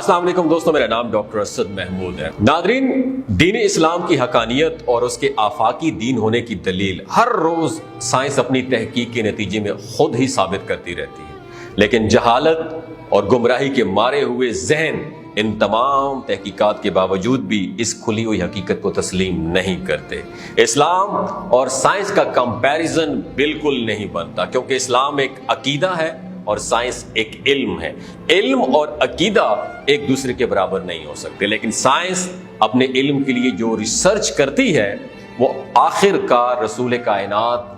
السلام علیکم دوستوں، میرا نام ڈاکٹر اسد محمود ہے۔ ناظرین، دین اسلام کی حقانیت اور اس کے آفاقی دین ہونے کی دلیل ہر روز سائنس اپنی تحقیق کے نتیجے میں خود ہی ثابت کرتی رہتی ہے، لیکن جہالت اور گمراہی کے مارے ہوئے ذہن ان تمام تحقیقات کے باوجود بھی اس کھلی ہوئی حقیقت کو تسلیم نہیں کرتے۔ اسلام اور سائنس کا کمپیریزن بالکل نہیں بنتا، کیونکہ اسلام ایک عقیدہ ہے اور سائنس ایک علم ہے۔ علم اور عقیدہ ایک دوسرے کے برابر نہیں ہو سکتے، لیکن سائنس اپنے علم کے لیے جو ریسرچ کرتی ہے وہ آخر کار رسول کائنات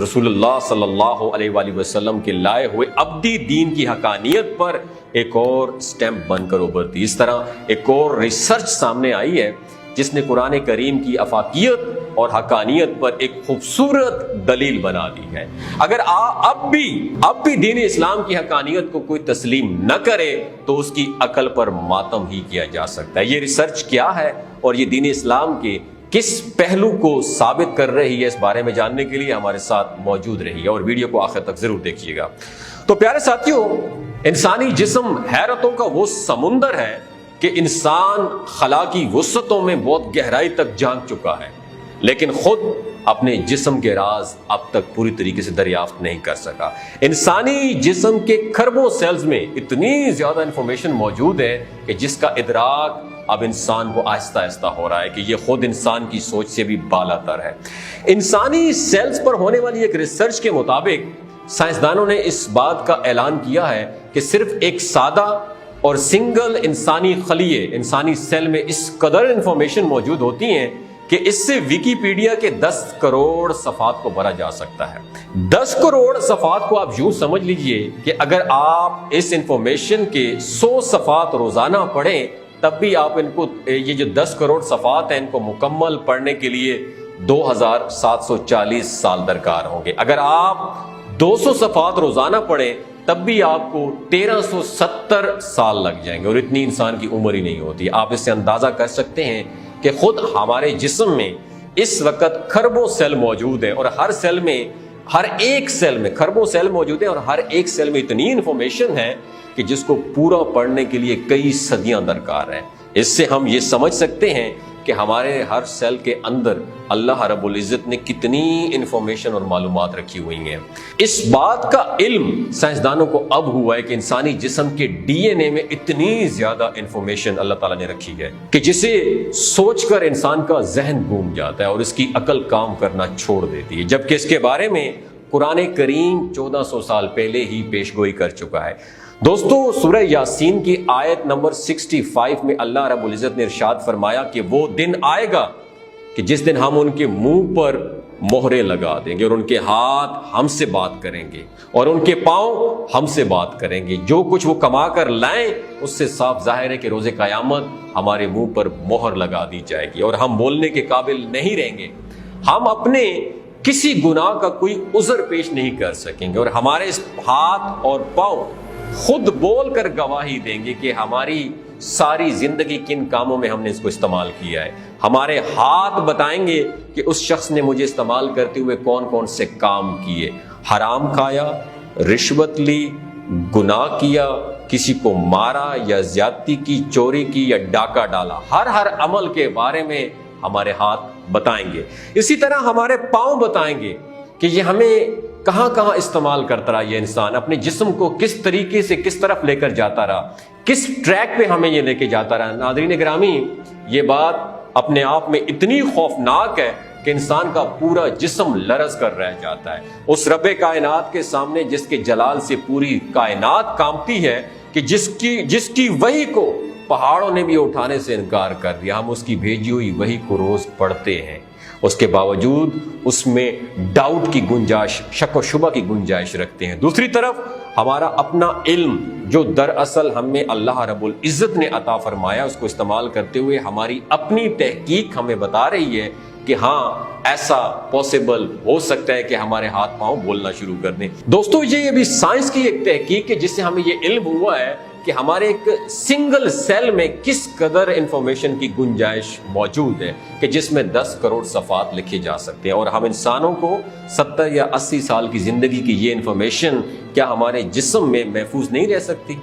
رسول اللہ صلی اللہ علیہ وآلہ وسلم کے لائے ہوئے ابدی دین کی حقانیت پر ایک اور سٹیمپ بن کر ابھرتی۔ اس طرح ایک اور ریسرچ سامنے آئی ہے جس نے قرآن کریم کی افاقیت اور حقانیت پر ایک خوبصورت دلیل بنا دی ہے۔ اگر اب بھی دین اسلام کی حقانیت کو کوئی تسلیم نہ کرے تو اس کی عقل پر ماتم ہی کیا جا سکتا ہے۔ یہ ریسرچ کیا ہے اور یہ دین اسلام کے کس پہلو کو ثابت کر رہی ہے، اس بارے میں جاننے کے لیے ہمارے ساتھ موجود رہیے اور ویڈیو کو آخر تک ضرور دیکھیے گا۔ تو پیارے ساتھیوں، انسانی جسم حیرتوں کا وہ سمندر ہے کہ انسان خلا کی وسعتوں میں بہت گہرائی تک جھانک چکا ہے، لیکن خود اپنے جسم کے راز اب تک پوری طریقے سے دریافت نہیں کر سکا۔ انسانی جسم کے کھربوں سیلز میں اتنی زیادہ انفارمیشن موجود ہے کہ جس کا ادراک اب انسان کو آہستہ آہستہ ہو رہا ہے کہ یہ خود انسان کی سوچ سے بھی بالا تر ہے۔ انسانی سیلز پر ہونے والی ایک ریسرچ کے مطابق سائنسدانوں نے اس بات کا اعلان کیا ہے کہ صرف ایک سادہ اور سنگل انسانی خلیے، انسانی سیل میں اس قدر انفارمیشن موجود ہوتی ہیں کہ اس سے ویکیپیڈیا کے 10 کروڑ صفحات کو بھرا جا سکتا ہے۔ 10 کروڑ صفحات کو آپ یوں سمجھ لیجئے کہ اگر آپ اس انفارمیشن کے 100 صفحات روزانہ پڑھیں تب بھی آپ ان کو، یہ جو 10 کروڑ صفحات ہیں، ان کو مکمل پڑھنے کے لیے 2740 سال درکار ہوں گے۔ اگر آپ 200 صفحات روزانہ پڑھیں تب بھی آپ کو 1370 سال لگ جائیں گے، اور اتنی انسان کی عمر ہی نہیں ہوتی۔ آپ اس سے اندازہ کر سکتے ہیں کہ خود ہمارے جسم میں اس وقت کھربوں سیل موجود ہیں، اور ہر ایک سیل میں کھربوں سیل موجود ہیں، اور ہر ایک سیل میں اتنی انفارمیشن ہے کہ جس کو پورا پڑھنے کے لیے کئی صدیاں درکار ہیں۔ اس سے ہم یہ سمجھ سکتے ہیں کہ ہمارے ہر سیل کے اندر اللہ رب العزت نے کتنی انفارمیشن اور معلومات رکھی ہوئی ہیں۔ اس بات کا علم سائنسدانوں کو اب ہوا ہے کہ انسانی جسم کے ڈی این اے میں اتنی زیادہ انفارمیشن اللہ تعالیٰ نے رکھی ہے کہ جسے سوچ کر انسان کا ذہن گھوم جاتا ہے اور اس کی عقل کام کرنا چھوڑ دیتی ہے، جبکہ اس کے بارے میں قرآن کریم 1400 سال پہلے ہی پیشگوئی کر چکا ہے۔ دوستو، سورہ یاسین کی آیت نمبر 65 میں اللہ رب العزت نے ارشاد فرمایا کہ وہ دن آئے گا کہ جس دن ہم ان کے منہ پر مہرے لگا دیں گے، اور ان کے ہاتھ ہم سے بات کریں گے اور ان کے پاؤں ہم سے بات کریں گے۔ جو کچھ وہ کما کر لائیں اس سے صاف ظاہر ہے کہ روز قیامت ہمارے منہ پر مہر لگا دی جائے گی اور ہم بولنے کے قابل نہیں رہیں گے۔ ہم اپنے کسی گناہ کا کوئی عذر پیش نہیں کر سکیں گے، اور ہمارے ہاتھ اور پاؤں خود بول کر گواہی دیں گے کہ ہماری ساری زندگی کن کاموں میں ہم نے اس کو استعمال کیا ہے۔ ہمارے ہاتھ بتائیں گے کہ اس شخص نے مجھے استعمال کرتے ہوئے کون کون سے کام کیے، حرام کھایا، رشوت لی، گناہ کیا، کسی کو مارا یا زیادتی کی، چوری کی یا ڈاکہ ڈالا۔ ہر عمل کے بارے میں ہمارے ہاتھ بتائیں گے۔ اسی طرح ہمارے پاؤں بتائیں گے کہ یہ ہمیں کہاں کہاں استعمال کرتا رہا، یہ انسان اپنے جسم کو کس طریقے سے کس طرف لے کر جاتا رہا، کس ٹریک پہ ہمیں یہ لے کے جاتا رہا۔ ناظرین گرامی، یہ بات اپنے آپ میں اتنی خوفناک ہے کہ انسان کا پورا جسم لرز کر رہ جاتا ہے اس رب کائنات کے سامنے جس کے جلال سے پوری کائنات کانپتی ہے، کہ جس کی وحی کو پہاڑوں نے بھی اٹھانے سے انکار کر دیا۔ ہم اس کی بھیجی ہوئی وحی کو روز پڑھتے ہیں، اس کے باوجود اس میں ڈاؤٹ کی گنجائش، شک و شبہ کی گنجائش رکھتے ہیں۔ دوسری طرف ہمارا اپنا علم جو دراصل ہمیں اللہ رب العزت نے عطا فرمایا، اس کو استعمال کرتے ہوئے ہماری اپنی تحقیق ہمیں بتا رہی ہے کہ ہاں ایسا پاسبل ہو سکتا ہے کہ ہمارے ہاتھ پاؤں بولنا شروع کر دیں۔ دوستو، یہ بھی سائنس کی ایک تحقیق ہے جس سے ہمیں یہ علم ہوا ہے کہ ہمارے ایک سنگل سیل میں کس قدر انفارمیشن کی گنجائش موجود ہے کہ جس میں 10 کروڑ صفحات لکھے جا سکتے ہیں، اور ہم انسانوں کو 70 یا 80 سال کی زندگی کی یہ انفارمیشن کیا ہمارے جسم میں محفوظ نہیں رہ سکتی؟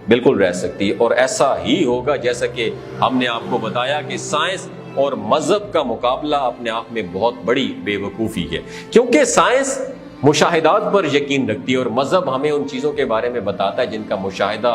بالکل رہ سکتی ہے، اور ایسا ہی ہوگا جیسا کہ ہم نے آپ کو بتایا کہ سائنس اور مذہب کا مقابلہ اپنے آپ میں بہت بڑی بے وقوفی ہے، کیونکہ سائنس مشاہدات پر یقین رکھتی ہے اور مذہب ہمیں ان چیزوں کے بارے میں بتاتا ہے جن کا مشاہدہ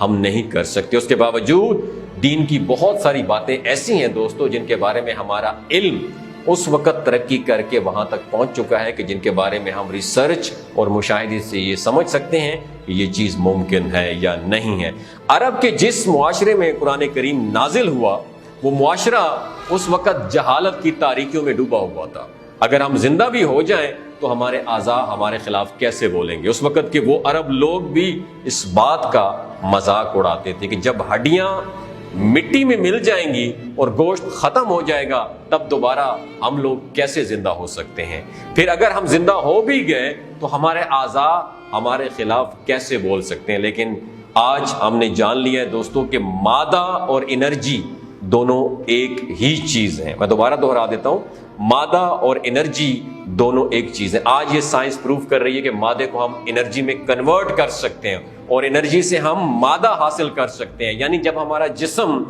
ہم نہیں کر سکتے۔ اس کے باوجود دین کی بہت ساری باتیں ایسی ہیں دوستو جن کے بارے میں ہمارا علم اس وقت ترقی کر کے وہاں تک پہنچ چکا ہے کہ جن کے بارے میں ہم ریسرچ اور مشاہدے سے یہ سمجھ سکتے ہیں کہ یہ چیز ممکن ہے یا نہیں ہے۔ عرب کے جس معاشرے میں قرآن کریم نازل ہوا وہ معاشرہ اس وقت جہالت کی تاریکیوں میں ڈوبا ہوا تھا۔ اگر ہم زندہ بھی ہو جائیں تو ہمارے اعضاء ہمارے خلاف کیسے بولیں گے؟ اس وقت کے وہ عرب لوگ بھی اس بات کا مذاق اڑاتے تھے کہ جب ہڈیاں مٹی میں مل جائیں گی اور گوشت ختم ہو جائے گا تب دوبارہ ہم لوگ کیسے زندہ ہو سکتے ہیں؟ پھر اگر ہم زندہ ہو بھی گئے تو ہمارے اعضاء ہمارے خلاف کیسے بول سکتے ہیں؟ لیکن آج ہم نے جان لیا ہے دوستوں کہ مادہ اور انرجی دونوں ایک ہی چیز ہیں۔ میں دوبارہ دہرا دیتا ہوں، مادہ اور انرجی دونوں ایک چیز ہے۔ آج یہ سائنس پروف کر رہی ہے کہ مادے کو ہم انرجی میں کنورٹ کر سکتے ہیں اور انرجی سے ہم مادہ حاصل کر سکتے ہیں، یعنی جب ہمارا جسم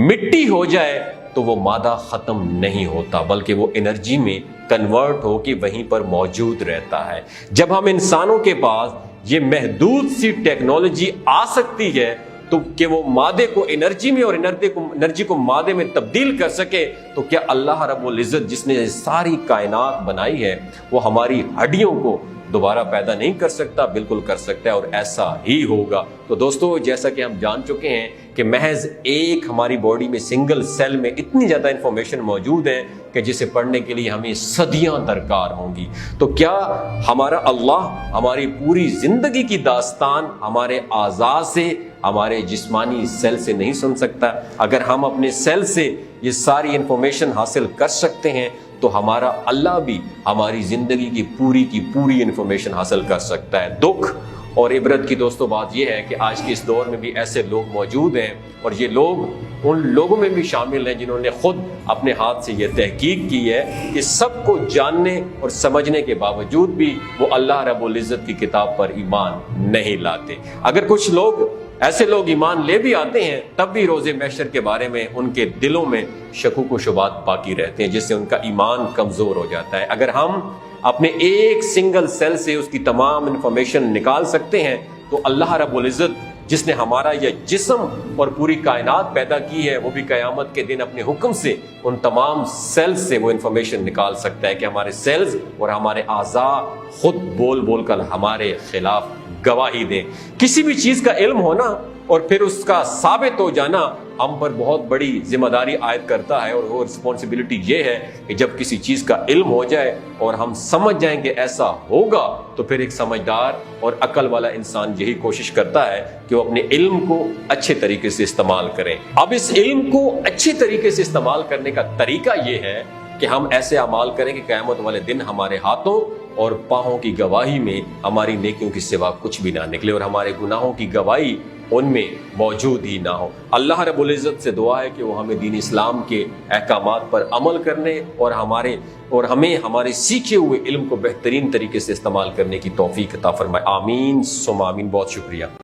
مٹی ہو جائے تو وہ مادہ ختم نہیں ہوتا بلکہ وہ انرجی میں کنورٹ ہو کے وہیں پر موجود رہتا ہے۔ جب ہم انسانوں کے پاس یہ محدود سی ٹیکنالوجی آ سکتی ہے تو کہ وہ مادے کو انرجی میں اور انرجی کو مادے میں تبدیل کر سکے، تو کیا اللہ رب العزت جس نے ساری کائنات بنائی ہے وہ ہماری ہڈیوں کو دوبارہ پیدا نہیں کر سکتا؟ بالکل کر سکتا ہے، اور ایسا ہی ہوگا۔ تو دوستو جیسا کہ ہم جان چکے ہیں کہ محض ایک ہماری باڈی میں سنگل سیل میں اتنی زیادہ انفارمیشن موجود ہے کہ جسے پڑھنے کے لیے ہمیں صدیاں درکار ہوں گی۔ تو کیا ہمارا اللہ ہماری پوری زندگی کی داستان ہمارے اعضاء سے، ہمارے جسمانی سیل سے نہیں سن سکتا؟ اگر ہم اپنے سیل سے یہ ساری انفارمیشن حاصل کر سکتے ہیں تو ہمارا اللہ بھی ہماری زندگی کی پوری انفارمیشن حاصل کر سکتا ہے۔ دکھ اور عبرت کی دوستوں بات یہ ہے کہ آج کے اس دور میں بھی ایسے لوگ موجود ہیں، اور یہ لوگ ان لوگوں میں بھی شامل ہیں جنہوں نے خود اپنے ہاتھ سے یہ تحقیق کی ہے کہ سب کو جاننے اور سمجھنے کے باوجود بھی وہ اللہ رب العزت کی کتاب پر ایمان نہیں لاتے۔ اگر کچھ لوگ ایسے لوگ ایمان لے بھی آتے ہیں تب بھی روز محشر کے بارے میں ان کے دلوں میں شکوک و شبہات باقی رہتے ہیں، جس سے ان کا ایمان کمزور ہو جاتا ہے۔ اگر ہم اپنے ایک سنگل سیل سے اس کی تمام انفارمیشن نکال سکتے ہیں تو اللہ رب العزت جس نے ہمارا یہ جسم اور پوری کائنات پیدا کی ہے وہ بھی قیامت کے دن اپنے حکم سے ان تمام سیلز سے وہ انفارمیشن نکال سکتا ہے کہ ہمارے سیلز اور ہمارے اعضاء خود بول کر ہمارے خلاف گواہی دیں۔ کسی بھی چیز کا علم ہونا اور پھر اس کا ثابت ہو جانا ہم پر بہت بڑی ذمہ داری عائد کرتا ہے، اور وہ رسپانسبلٹی یہ ہے کہ جب کسی چیز کا علم ہو جائے اور ہم سمجھ جائیں کہ ایسا ہوگا تو پھر ایک سمجھدار اور عقل والا انسان یہی کوشش کرتا ہے کہ وہ اپنے علم کو اچھے طریقے سے استعمال کریں۔ اب اس علم کو اچھے طریقے سے استعمال کرنے کا طریقہ یہ ہے کہ ہم ایسے اعمال کریں کہ قیامت والے دن ہمارے ہاتھوں اور پاؤں کی گواہی میں ہماری نیکیوں کے سوا کچھ بھی نہ نکلے اور ہمارے گناہوں کی گواہی ان میں موجود ہی نہ ہو۔ اللہ رب العزت سے دعا ہے کہ وہ ہمیں دین اسلام کے احکامات پر عمل کرنے اور ہمیں ہمارے سیکھے ہوئے علم کو بہترین طریقے سے استعمال کرنے کی توفیق عطا فرمائے۔ آمین ثم آمین۔ بہت شکریہ۔